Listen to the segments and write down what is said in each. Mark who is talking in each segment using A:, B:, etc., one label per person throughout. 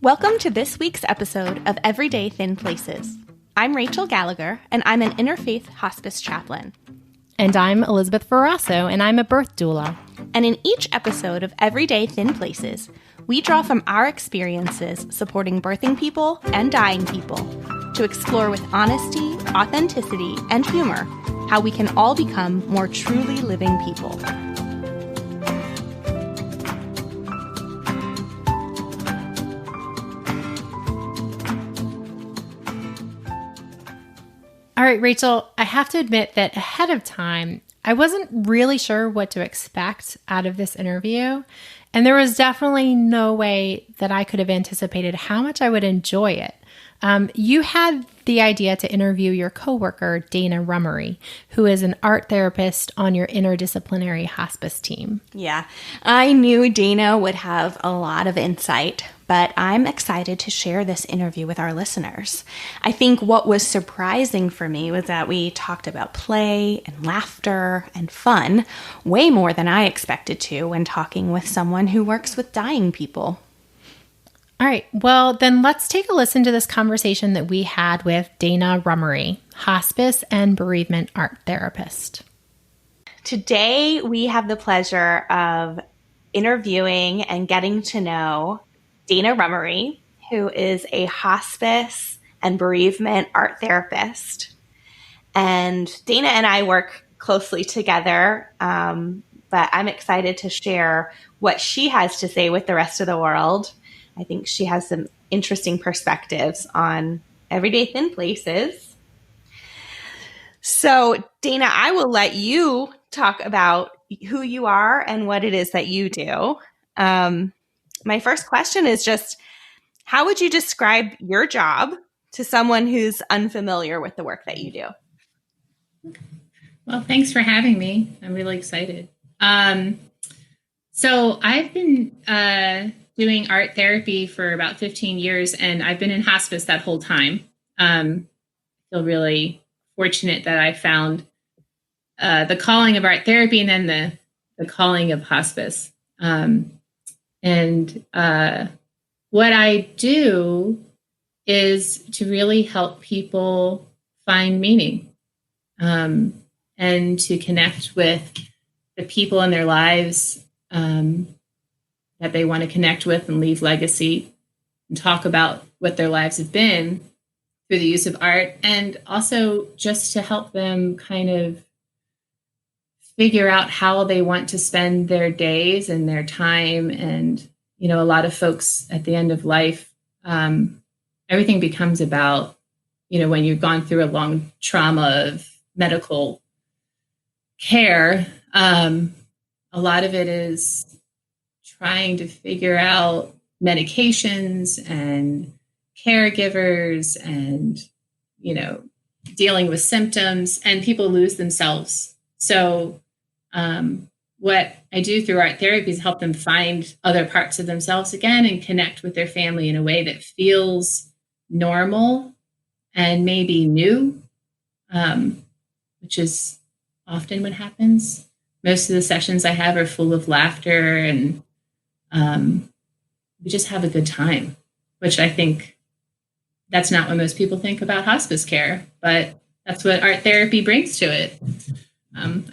A: Welcome to this week's episode of Everyday Thin Places. I'm Rachael Gallagher, and I'm an interfaith hospice chaplain.
B: And I'm Elizabeth Ferrasso, and I'm a birth doula.
A: And in each episode of Everyday Thin Places, we draw from our experiences supporting birthing people and dying people to explore with honesty, authenticity, and humor how we can all become more truly living people.
B: All right, Rachel, I have to admit that ahead of time, I wasn't really sure what to expect out of this interview. And there was definitely no way that I could have anticipated how much I would enjoy it. You had the idea to interview your coworker, Dana Rummery, who is an art therapist on your interdisciplinary hospice team.
A: Yeah, I knew Dana would have a lot of insight, but I'm excited to share this interview with our listeners. I think what was surprising for me was that we talked about play and laughter and fun way more than I expected to when talking with someone who works with dying people.
B: All right, well, then let's take a listen to this conversation that we had with Dana Rummery, hospice and bereavement art therapist.
A: Today, we have the pleasure of interviewing and getting to know Dana Rummery, who is a hospice and bereavement art therapist. And Dana and I work closely together, but I'm excited to share what she has to say with the rest of the world. I think she has some interesting perspectives on everyday thin places. So, Dana, I will let you talk about who you are and what it is that you do. My first question is just, how would you describe your job to someone who's unfamiliar with the work that you do?
C: Well, thanks for having me. I'm really excited. So I've been doing art therapy for about 15 years, and I've been in hospice that whole time. I feel really fortunate that I found the calling of art therapy and then the calling of hospice. And what I do is to really help people find meaning and to connect with the people in their lives that they want to connect with and leave legacy and talk about what their lives have been through the use of art, and also just to help them kind of figure out how they want to spend their days and their time. And, you know, a lot of folks at the end of life, everything becomes about, you know, when you've gone through a long trauma of medical care, a lot of it is trying to figure out medications and caregivers and, you know, dealing with symptoms, and people lose themselves. So what I do through art therapy is help them find other parts of themselves again and connect with their family in a way that feels normal and maybe new, which is often what happens. Most of the sessions I have are full of laughter, and we just have a good time, which I think that's not what most people think about hospice care, but that's what art therapy brings to it.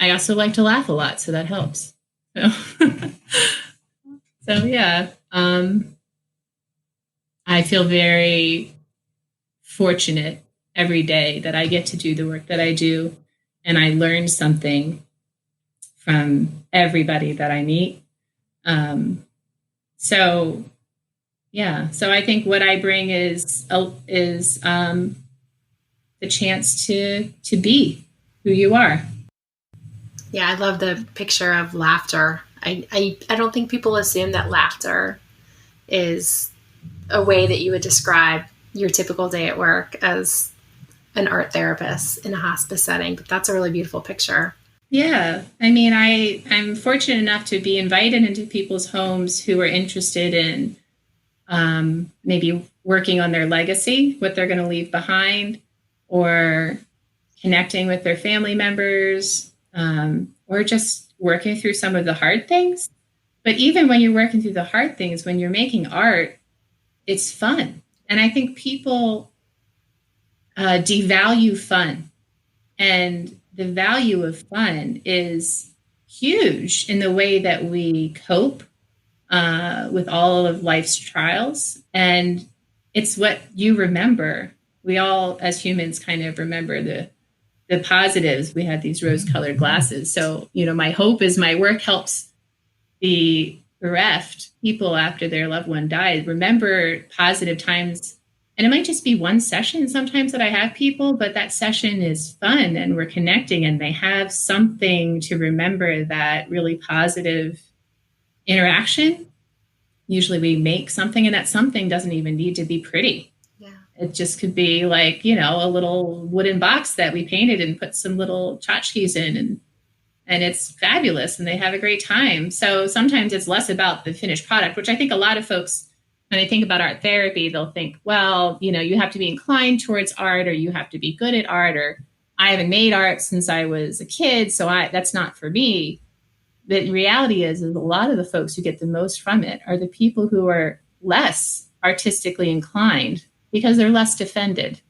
C: I also like to laugh a lot, so that helps. So yeah, I feel very fortunate every day that I get to do the work that I do, and I learn something from everybody that I meet. So I think what I bring is the chance to be who you are.
B: Yeah, I love the picture of laughter. I don't think people assume that laughter is a way that you would describe your typical day at work as an art therapist in a hospice setting, but that's a really beautiful picture.
C: Yeah. I mean, I'm fortunate enough to be invited into people's homes who are interested in maybe working on their legacy, what they're going to leave behind, or connecting with their family members, or just working through some of the hard things. But even when you're working through the hard things, when you're making art, it's fun. And I think people devalue fun. And the value of fun is huge in the way that we cope with all of life's trials. And it's what you remember. We all, as humans, kind of remember the positives. We had these rose-colored glasses. So, my hope is my work helps the bereft people after their loved one died remember positive times. And it might just be one session sometimes that I have people, but that session is fun and we're connecting and they have something to remember, that really positive interaction. Usually we make something, and that something doesn't even need to be pretty.
B: Yeah.
C: It just could be like, a little wooden box that we painted and put some little tchotchkes in, and it's fabulous and they have a great time. So sometimes it's less about the finished product, which I think a lot of folks, when they think about art therapy, they'll think, well, you have to be inclined towards art, or you have to be good at art, or I haven't made art since I was a kid, so that's not for me. The reality is a lot of the folks who get the most from it are the people who are less artistically inclined because they're less defended.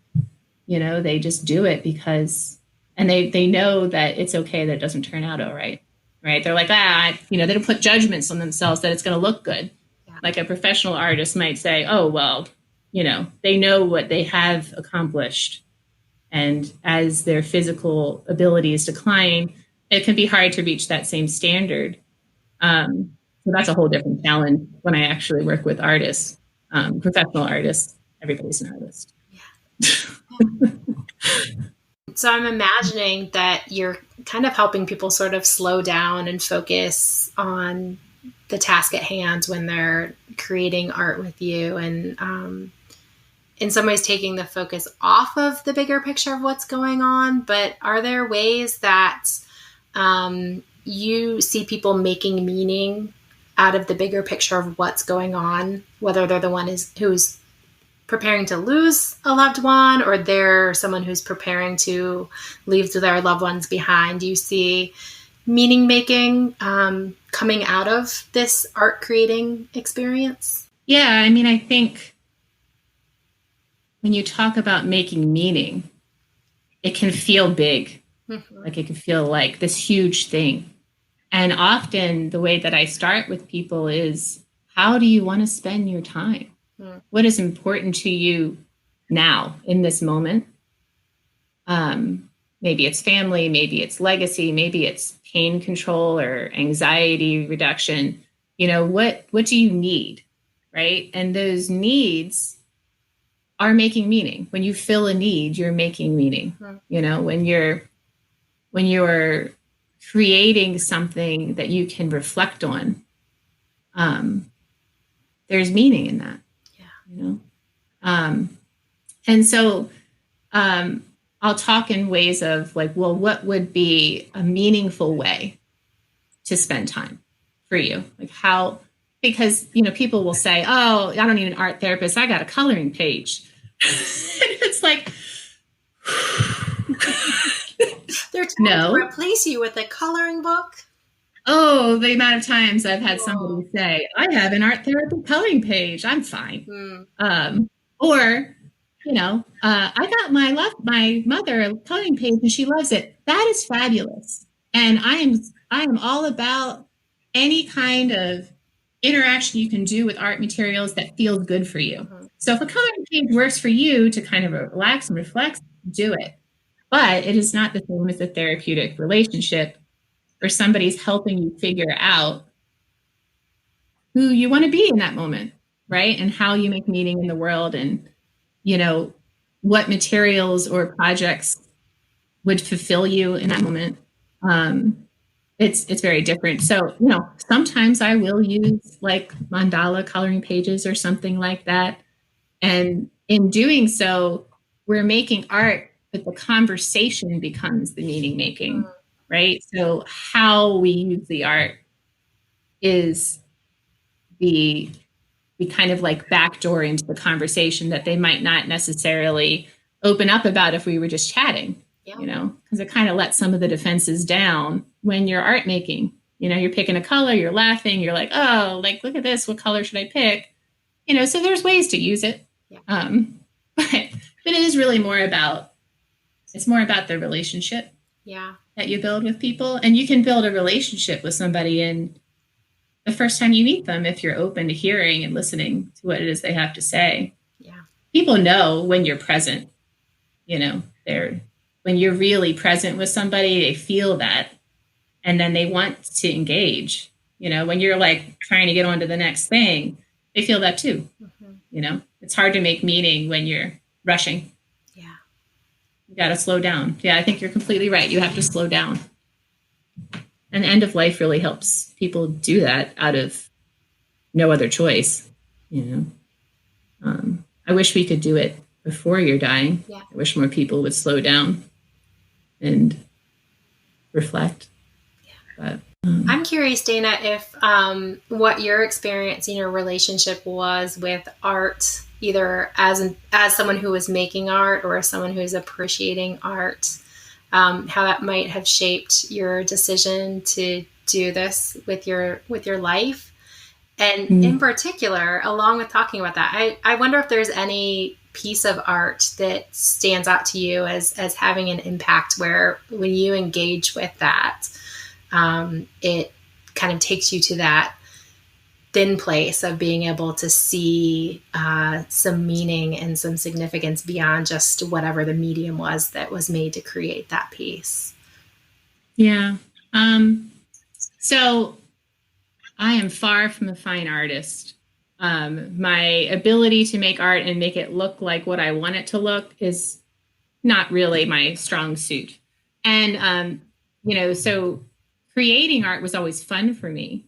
C: They just do it because, and they know that it's okay that it doesn't turn out all right. Right. They're like, they don't put judgments on themselves that it's going to look good. Yeah. Like a professional artist might say, oh, well, they know what they have accomplished. And as their physical abilities decline, it can be hard to reach that same standard. So that's a whole different challenge when I actually work with artists, professional artists. Everybody's an artist.
B: Yeah. So I'm imagining that you're kind of helping people sort of slow down and focus on the task at hand when they're creating art with you, and in some ways taking the focus off of the bigger picture of what's going on. But are there ways that you see people making meaning out of the bigger picture of what's going on, whether they're the one who's preparing to lose a loved one, or they're someone who's preparing to leave their loved ones behind? Do you see meaning making coming out of this art creating experience?
C: Yeah, I think when you talk about making meaning, it can feel big. Mm-hmm. Like it can feel like this huge thing. And often the way that I start with people is, how do you want to spend your time? Mm. What is important to you now in this moment? Maybe it's family, maybe it's legacy, maybe it's pain control or anxiety reduction. What do you need? Right. And those needs are making meaning. When you fill a need, you're making meaning. Mm. When you're creating something that you can reflect on, there's meaning in that. Yeah. And so I'll talk in ways of like, well, what would be a meaningful way to spend time for you? Like how, because, people will say, oh, I don't need an art therapist. I got a coloring page. It's like,
B: they're trying to replace you with a coloring book.
C: Oh, the amount of times I've had somebody say, I have an art therapy coloring page. I'm fine. Or, I got my mother a coloring page and she loves it. That is fabulous. And I am all about any kind of interaction you can do with art materials that feels good for you. Mm-hmm. So if a coloring page works for you to kind of relax and reflect, do it. But it is not the same as a therapeutic relationship where somebody's helping you figure out who you want to be in that moment, right? And how you make meaning in the world, and, what materials or projects would fulfill you in that moment. It's very different. So, sometimes I will use like mandala coloring pages or something like that. And in doing so, we're making art, but the conversation becomes the meaning making, right? So how we use the art is the kind of like backdoor into the conversation that they might not necessarily open up about if we were just chatting, because it kind of lets some of the defenses down when you're art making. You're picking a color, you're laughing, you're like, oh, like, look at this, what color should I pick? So there's ways to use it.
B: Yeah.
C: But it is really more about the relationship that you build with people. And you can build a relationship with somebody in the first time you meet them if you're open to hearing and listening to what it is they have to say.
B: Yeah.
C: People know when you're present. When you're really present with somebody, they feel that, and then they want to engage. When you're like trying to get on to the next thing, they feel that too. Mm-hmm. It's hard to make meaning when you're rushing.
B: Yeah.
C: You got to slow down. Yeah, I think you're completely right. You have to slow down. And end of life really helps people do that out of no other choice. I wish we could do it before you're dying.
B: Yeah.
C: I wish more people would slow down and reflect.
B: Yeah. But I'm curious, Dana, if what your experience in your relationship was with art, either as someone who was making art or as someone who is appreciating art, how that might have shaped your decision to do this with your life. And in particular, along with talking about that, I wonder if there's any piece of art that stands out to you as having an impact where when you engage with that, it kind of takes you to that thin place of being able to see some meaning and some significance beyond just whatever the medium was that was made to create that piece.
C: Yeah. So I am far from a fine artist. My ability to make art and make it look like what I want it to look is not really my strong suit. And, so creating art was always fun for me.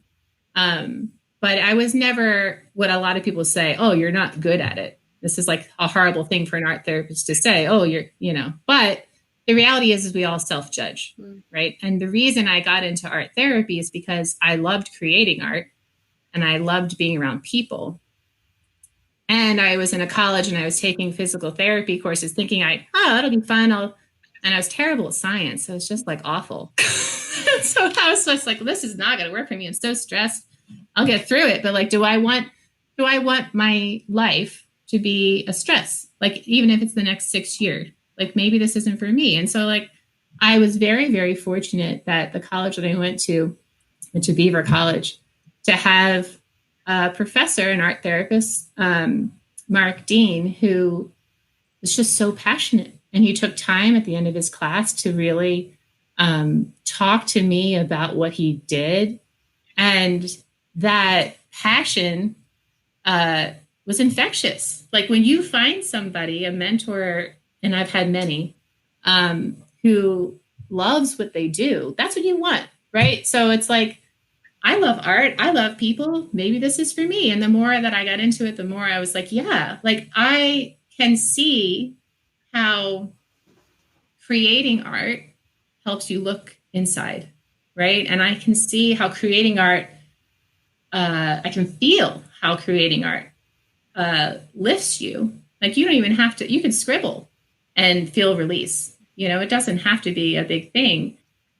C: But I was never what a lot of people say, oh, you're not good at it. This is like a horrible thing for an art therapist to say, oh, but the reality is we all self-judge, right? And the reason I got into art therapy is because I loved creating art and I loved being around people. And I was in a college and I was taking physical therapy courses thinking that'll be fun. And I was terrible at science. So it's just like awful. So I was just like, this is not going to work for me. I'm so stressed. I'll get through it. But like, do I want my life to be a stress? Like, even if it's the next 6 years, like maybe this isn't for me. And so like, I was very, very fortunate that the college that I went to Beaver College, to have a professor, an art therapist, Mark Dean, who was just so passionate. And he took time at the end of his class to really talk to me about what he did. And that passion was infectious. Like when you find somebody, a mentor, and I've had many, who loves what they do, that's what you want, right? So it's like, I love art. I love people. Maybe this is for me. And the more that I got into it, the more I was like, yeah, like I can see how creating art helps you look inside, right? And I can see how creating art, I can feel how creating art lifts you. Like you don't even have to, you can scribble and feel release. It doesn't have to be a big thing.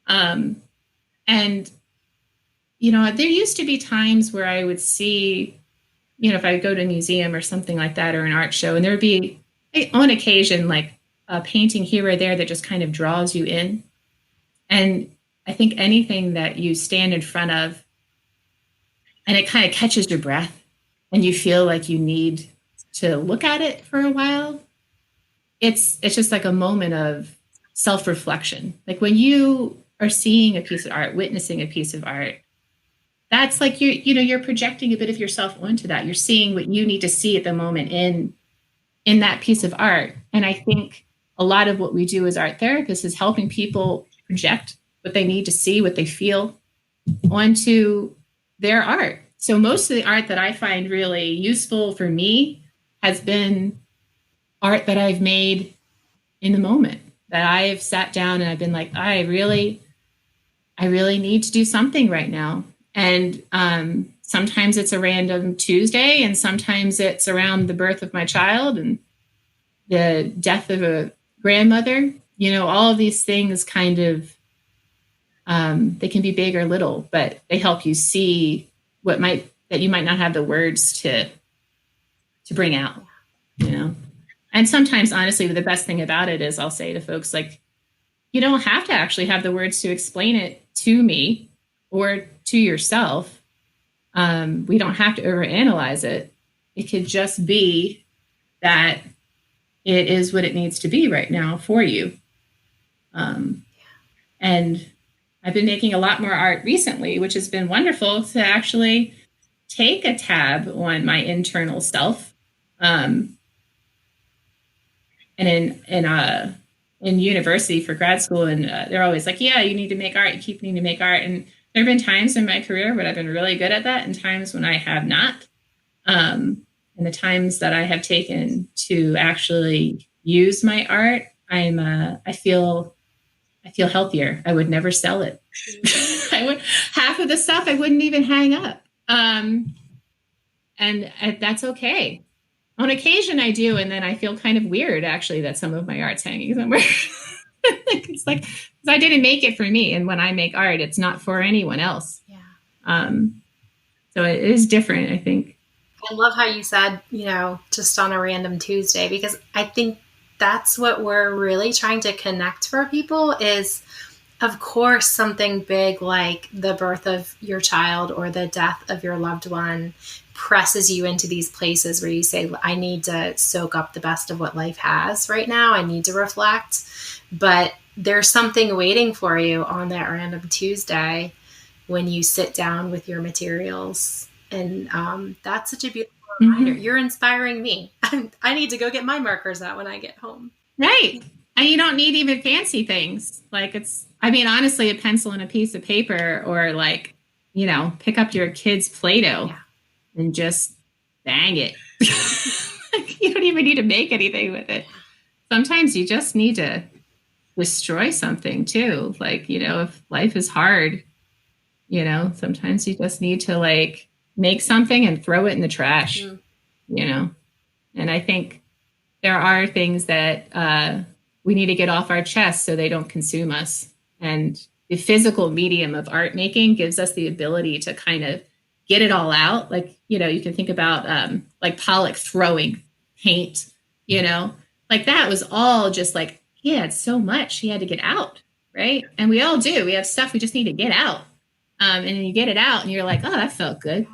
C: And there used to be times where I would see, if I would go to a museum or something like that, or an art show, and there would be, on occasion, like a painting here or there that just kind of draws you in. And I think anything that you stand in front of and it kind of catches your breath and you feel like you need to look at it for a while, it's just like a moment of self-reflection. Like when you are seeing a piece of art, witnessing a piece of art, that's like you're projecting a bit of yourself onto that. You're seeing what you need to see at the moment in that piece of art. And I think a lot of what we do as art therapists is helping people project what they need to see, what they feel onto their art. So most of the art that I find really useful for me has been art that I've made in the moment, that I've sat down and I've been like, I really need to do something right now. And sometimes it's a random Tuesday, and sometimes it's around the birth of my child and the death of a grandmother. All of these things kind of, they can be big or little, but they help you see that you might not have the words to bring out, you know? And sometimes, honestly, the best thing about it is I'll say to folks, like, you don't have to actually have the words to explain it to me or to yourself. We don't have to overanalyze it. It could just be that it is what it needs to be right now for you. And I've been making a lot more art recently, which has been wonderful to actually take a tab on my internal self. And in university for grad school, and they're always like, yeah, you need to make art. You keep needing to make art. And there have been times in my career when I've been really good at that and times when I have not. And the times that I have taken to actually use my art, I feel healthier. I would never sell it. Half of the stuff I wouldn't even hang up. And that's okay. On occasion I do, and then I feel kind of weird actually that some of my art's hanging somewhere. It's like, I didn't make it for me, and when I make art, it's not for anyone else.
B: Yeah.
C: So it is different, I think.
B: I love how you said, just on a random Tuesday, because I think that's what we're really trying to connect for people is, of course, something big like the birth of your child or the death of your loved one presses you into these places where you say, I need to soak up the best of what life has right now. I need to reflect. But there's something waiting for you on that random Tuesday when you sit down with your materials. And that's such a beautiful reminder. You're inspiring me. I need to go get my markers out when I get home.
C: Right. And you don't need even fancy things. Like honestly, a pencil and a piece of paper, or like, pick up your kid's play-doh and just bang it. You don't even need to make anything with it. Sometimes you just need to destroy something too. Like, if life is hard, sometimes you just need to like make something and throw it in the trash, and I think there are things that we need to get off our chest so they don't consume us. And the physical medium of art making gives us the ability to kind of get it all out. Like, you can think about like Pollock throwing paint, like that was all just like, he had so much he had to get out. Right. And we all do. We have stuff we just need to get out. And then you get it out and you're like, oh, that felt good.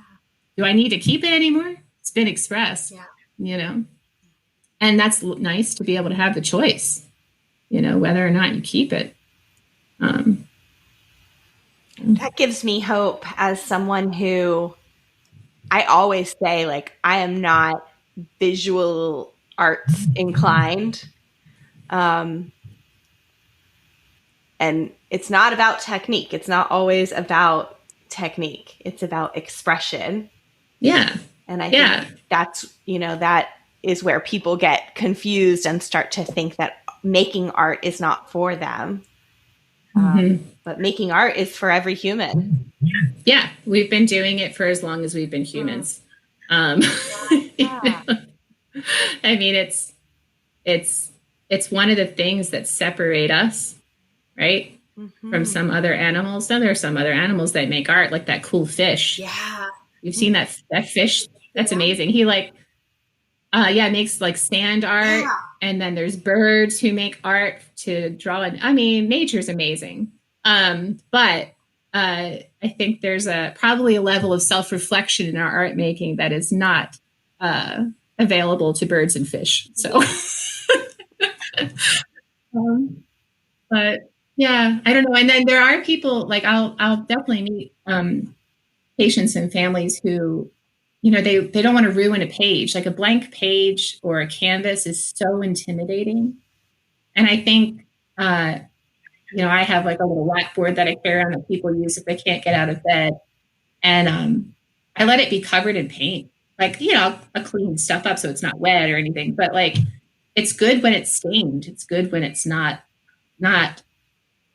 C: Do I need to keep it anymore? It's been expressed, and that's nice to be able to have the choice, whether or not you keep it.
A: That gives me hope as someone who, I always say, like, I am not visual arts inclined. And it's not about technique. It's not always about technique. It's about expression.
C: Yeah.
A: And I think that's, that is where people get confused and start to think that making art is not for them. But making art is for every human.
C: Yeah. We've been doing it for as long as we've been humans. I mean, it's one of the things that separate us, right? From some other animals. Now there are some other animals that make art, like that cool fish.
B: Yeah.
C: You've seen that fish? That's amazing. He makes like sand art. Yeah. And then there's birds who make art to draw it. I mean, nature's amazing. But I think there's probably a level of self-reflection in our art making that is not available to birds and fish. So, but yeah, I don't know. And then there are people like I'll definitely meet patients and families who, they don't want to ruin a page. Like a blank page or a canvas is so intimidating. And I think, I have like a little whiteboard that I carry around that people use if they can't get out of bed. And I let it be covered in paint. Like, I'll clean stuff up so it's not wet or anything. But like, it's good when it's stained. It's good when it's not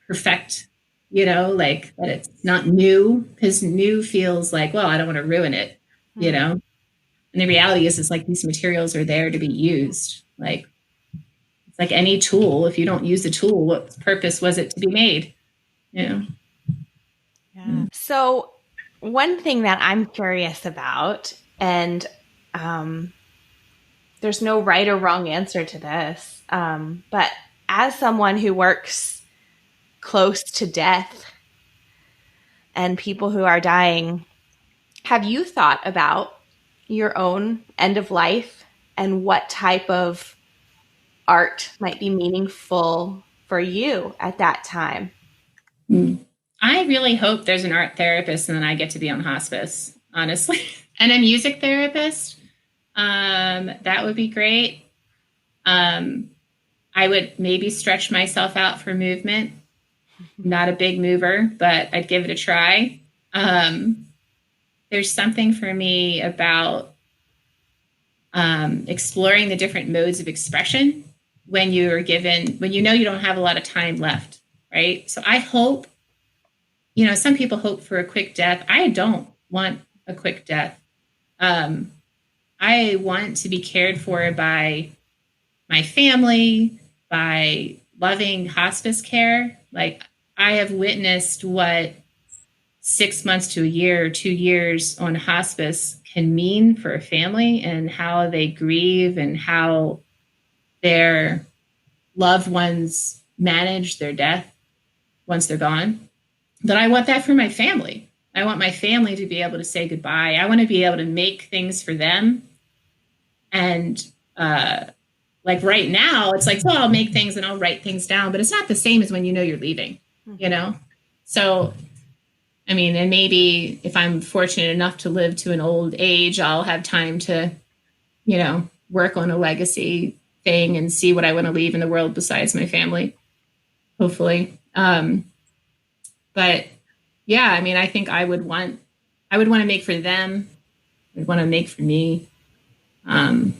C: perfect, like that it's not new, because new feels like, well, I don't want to ruin it, And the reality is, it's like these materials are there to be used. Like, it's like any tool. If you don't use the tool, what purpose was it to be made?
A: Yeah. So one thing that I'm curious about, and there's no right or wrong answer to this. But as someone who works close to death and people who are dying, have you thought about your own end of life and what type of art might be meaningful for you at that time?
C: I really hope there's an art therapist and then I get to be on hospice, honestly, and a music therapist. That would be great. I would maybe stretch myself out for movement. Not a big mover, but I'd give it a try. There's something for me about exploring the different modes of expression when you know you don't have a lot of time left, right? So I hope, some people hope for a quick death. I don't want a quick death. I want to be cared for by my family, by loving hospice care. Like, I have witnessed what 6 months to a year or 2 years on hospice can mean for a family and how they grieve and how their loved ones manage their death once they're gone. But I want that for my family. I want my family to be able to say goodbye. I want to be able to make things for them. And like right now, it's like, I'll make things and I'll write things down, but it's not the same as when you're leaving, So, I mean, and maybe if I'm fortunate enough to live to an old age, I'll have time to, work on a legacy thing and see what I want to leave in the world besides my family, hopefully. But yeah, I mean, I think I would want to make for them. I'd want to make for me. I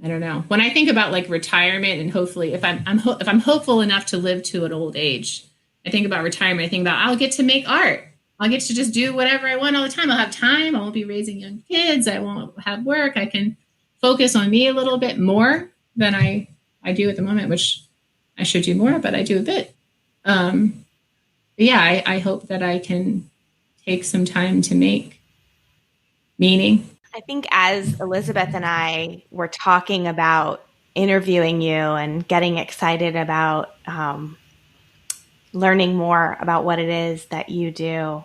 C: don't know. When I think about like retirement and hopefully if I'm hopeful enough to live to an old age, I think about retirement. I think about I'll get to make art. I'll get to just do whatever I want all the time. I'll have time. I won't be raising young kids. I won't have work. I can focus on me a little bit more than I do at the moment, which I should do more, but I do a bit. Yeah, I hope that I can take some time to make meaning.
A: I think as Elizabeth and I were talking about interviewing you and getting excited about learning more about what it is that you do,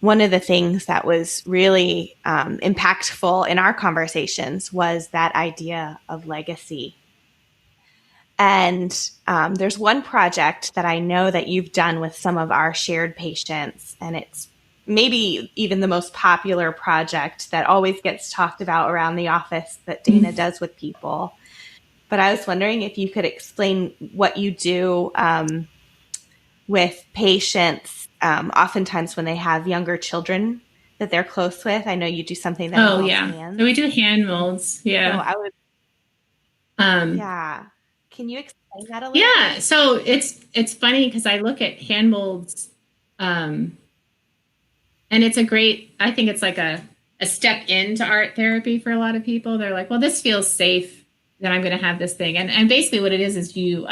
A: one of the things that was really impactful in our conversations was that idea of legacy. And there's one project that I know that you've done with some of our shared patients, and it's maybe even the most popular project that always gets talked about around the office that Dana does with people. But I was wondering if you could explain what you do with patients, oftentimes when they have younger children that they're close with. I know you do something that involves hands.
C: So we do hand molds. Yeah.
A: So I would. Yeah. Can you explain that a little bit?
C: So it's funny because I look at hand molds, and it's I think it's like a step into art therapy for a lot of people. They're like, well, this feels safe that I'm going to have this thing. And basically what it is you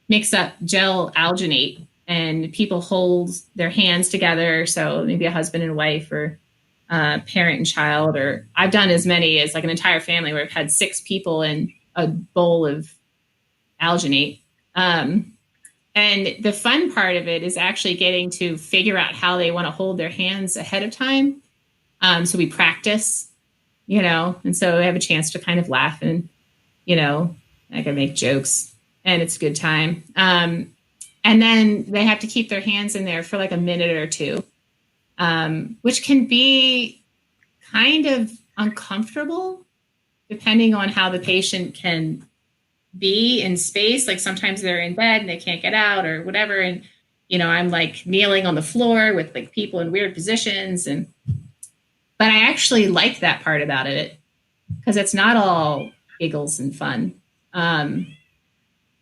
C: mix up gel alginate and people hold their hands together. So maybe a husband and wife or parent and child, or I've done as many as like an entire family where I've had 6 people in a bowl of alginate. And the fun part of it is actually getting to figure out how they want to hold their hands ahead of time. So we practice, and so I have a chance to kind of laugh and, I can make jokes and it's a good time. And then they have to keep their hands in there for like a minute or 2, which can be kind of uncomfortable depending on how the patient can be in space. Like sometimes they're in bed and they can't get out or whatever. And, I'm like kneeling on the floor with like people in weird positions. But I actually like that part about it because it's not all giggles and fun.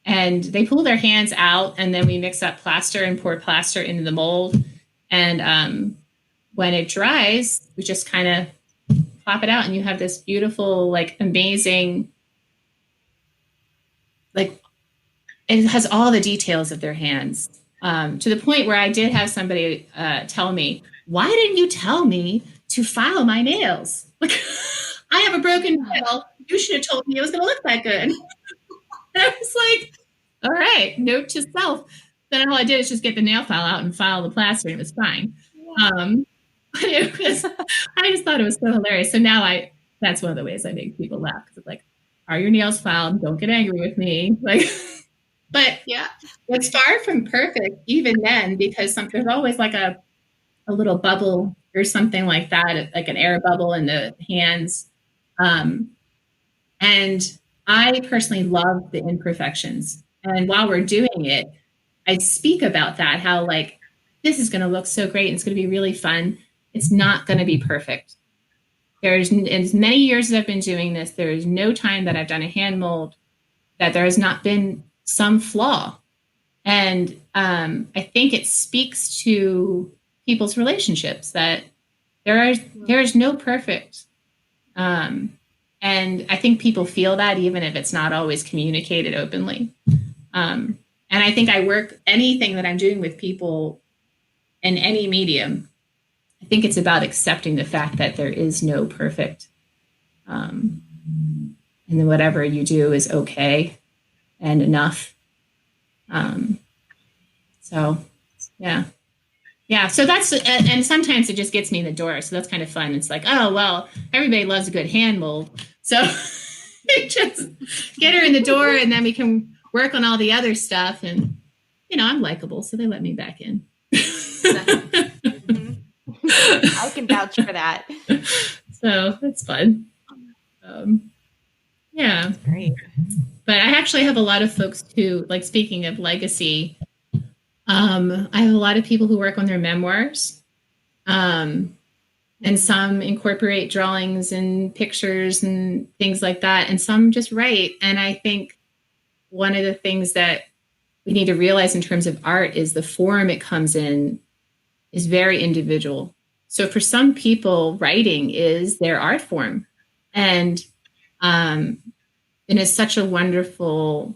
C: And they pull their hands out and then we mix up plaster and pour plaster into the mold. And when it dries, we just kind of plop it out and you have this beautiful, like amazing, like it has all the details of their hands, to the point where I did have somebody tell me, why didn't you tell me to file my nails? Like I have a broken nail. You should have told me it was going to look that good. And I was like, all right, note to self. Then all I did is just get the nail file out and file the plaster, and it was fine. But I just thought it was so hilarious. So now that's one of the ways I make people laugh, because it's like, are your nails filed? Don't get angry with me. Like, but yeah, it's far from perfect even then, because there's always like a little bubble or something like that, like an air bubble in the hands. And I personally love the imperfections. And while we're doing it, I speak about that, how like, this is going to look so great. And it's going to be really fun. It's not going to be perfect. There's, in as many years as I've been doing this, there is no time that I've done a hand mold that there has not been some flaw. And I think it speaks to people's relationships that there is no perfect. And I think people feel that, even if it's not always communicated openly. And I think anything that I'm doing with people in any medium, I think it's about accepting the fact that there is no perfect. And then whatever you do is okay and enough. So, yeah. Yeah. So and sometimes it just gets me in the door. So that's kind of fun. It's like, oh, well, everybody loves a good hand mold. So just get her in the door, and then we can work on all the other stuff. And, I'm likable, so they let me back in.
A: I can vouch for that.
C: So that's fun. Yeah.
A: That's great.
C: But I actually have a lot of folks who, like, speaking of legacy, I have a lot of people who work on their memoirs. And some incorporate drawings and pictures and things like that. And some just write. And I think one of the things that we need to realize in terms of art is the form it comes in is very individual. So for some people, writing is their art form. And it is such a wonderful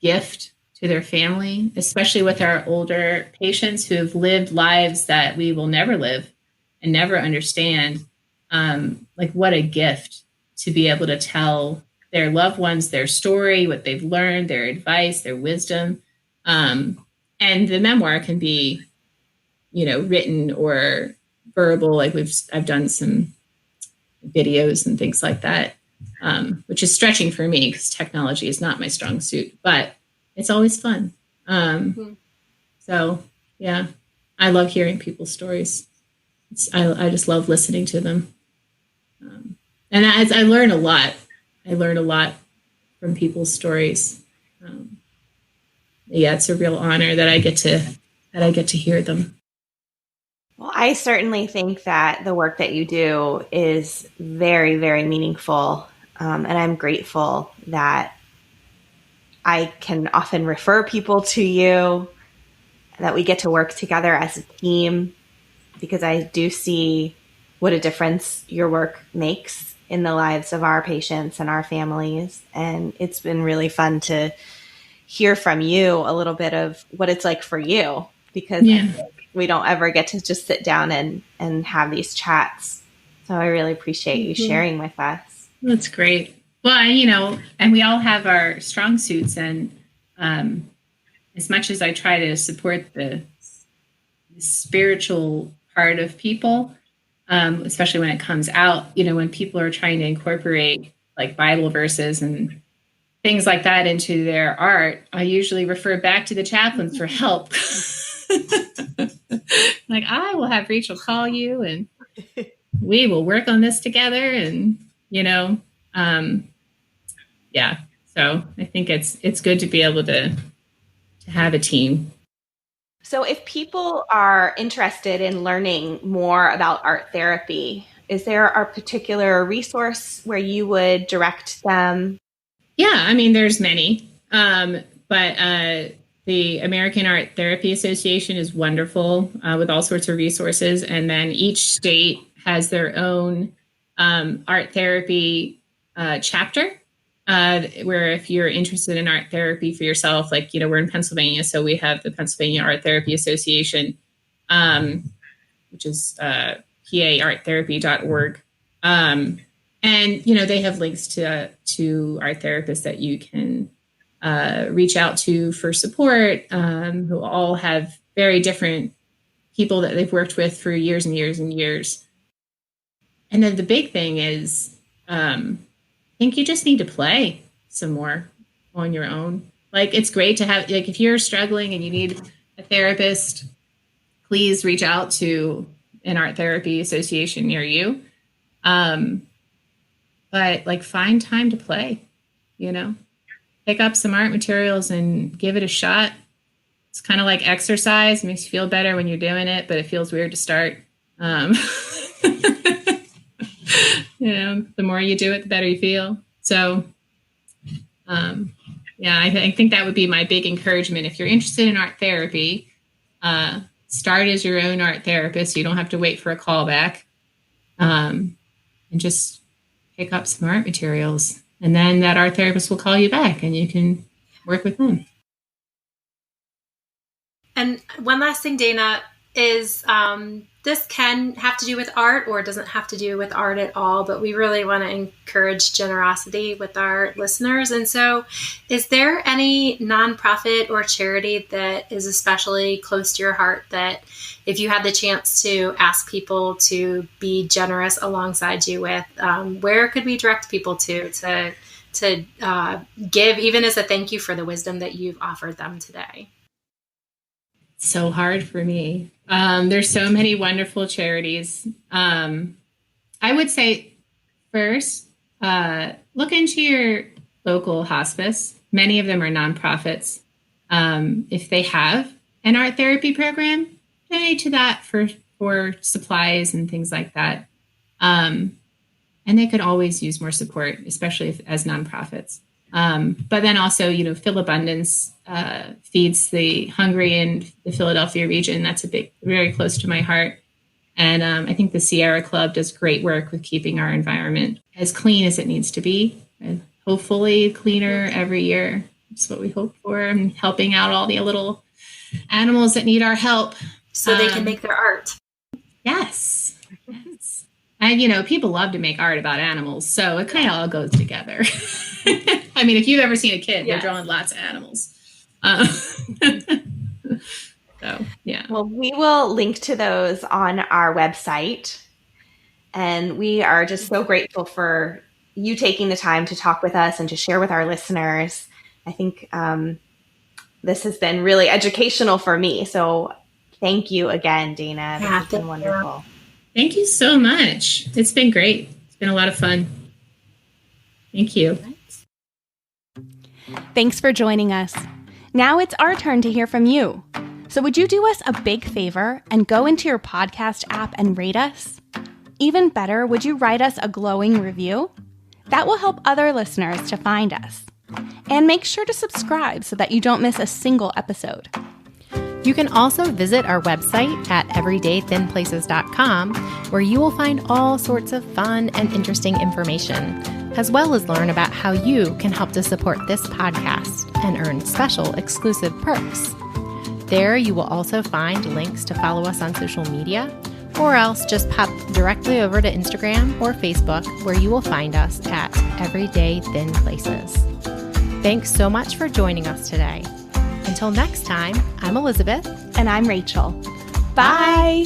C: gift to their family, especially with our older patients who have lived lives that we will never live and never understand. Like, what a gift to be able to tell their loved ones their story, what they've learned, their advice, their wisdom. And the memoir can be, written or verbal. Like I've done some videos and things like that, which is stretching for me because technology is not my strong suit, but it's always fun. So yeah, I love hearing people's stories. I just love listening to them. And I learn a lot. I learn a lot from people's stories. Yeah, it's a real honor that I get to hear them.
A: Well, I certainly think that the work that you do is very, very meaningful. And I'm grateful that I can often refer people to you, that we get to work together as a team, because I do see what a difference your work makes in the lives of our patients and our families. And it's been really fun to hear from you a little bit of what it's like for you, because we don't ever get to just sit down and have these chats. So I really appreciate you sharing with us.
C: That's great. Well, and we all have our strong suits, and as much as I try to support the spiritual part of people, especially when it comes out, when people are trying to incorporate like Bible verses and things like that into their art, I usually refer back to the chaplains for help. Like, I will have Rachael call you and we will work on this together. And, yeah. So I think it's good to be able to have a team.
A: So if people are interested in learning more about art therapy, is there a particular resource where you would direct them?
C: Yeah, there's many, but the American Art Therapy Association is wonderful with all sorts of resources. And then each state has their own art therapy chapter, where if you're interested in art therapy for yourself, like, we're in Pennsylvania, so we have the Pennsylvania Art Therapy Association, which is paarttherapy.org. And And, they have links to our therapists that you can reach out to for support, who all have very different people that they've worked with for years and years and years. And then the big thing is, I think you just need to play some more on your own. Like, it's great to have, like, if you're struggling and you need a therapist, please reach out to an art therapy association near you. But like, find time to play, pick up some art materials and give it a shot. It's kind of like exercise. It makes you feel better when you're doing it, but it feels weird to start. The more you do it, the better you feel. So, I think that would be my big encouragement. If you're interested in art therapy, start as your own art therapist. You don't have to wait for a callback, and just pick up some art materials. And then that art therapist will call you back and you can work with them.
B: And one last thing, Dana, is this can have to do with art or it doesn't have to do with art at all, but we really want to encourage generosity with our listeners. And so is there any nonprofit or charity that is especially close to your heart that if you had the chance to ask people to be generous alongside you with, where could we direct people to give, even as a thank you for the wisdom that you've offered them today?
C: So hard for me. There's so many wonderful charities. I would say first, look into your local hospice. Many of them are nonprofits. If they have an art therapy program, donate to that for supplies and things like that. And they could always use more support, especially as nonprofits. But then also, Phil Abundance feeds the hungry in the Philadelphia region. That's very close to my heart. And I think the Sierra Club does great work with keeping our environment as clean as it needs to be, and hopefully cleaner every year. That's what we hope for, and helping out all the little animals that need our help.
B: So they can make their art.
C: Yes. And, people love to make art about animals, so it kind of all goes together. I mean, if you've ever seen a kid, they're drawing lots of animals. So, yeah.
A: Well, we will link to those on our website. And we are just so grateful for you taking the time to talk with us and to share with our listeners. I think this has been really educational for me. So thank you again, Dana. This has been wonderful.
C: Thank you so much. It's been great. It's been a lot of fun. Thank you.
A: Thanks for joining us. Now it's our turn to hear from you. So would you do us a big favor and go into your podcast app and rate us? Even better, would you write us a glowing review? That will help other listeners to find us. And make sure to subscribe so that you don't miss a single episode.
B: You can also visit our website at everydaythinplaces.com, where you will find all sorts of fun and interesting information, as well as learn about how you can help to support this podcast and earn special exclusive perks. There you will also find links to follow us on social media, or else just pop directly over to Instagram or Facebook, where you will find us at Everyday Thin Places. Thanks so much for joining us today. Until next time, I'm Elizabeth.
A: And I'm Rachel. Bye.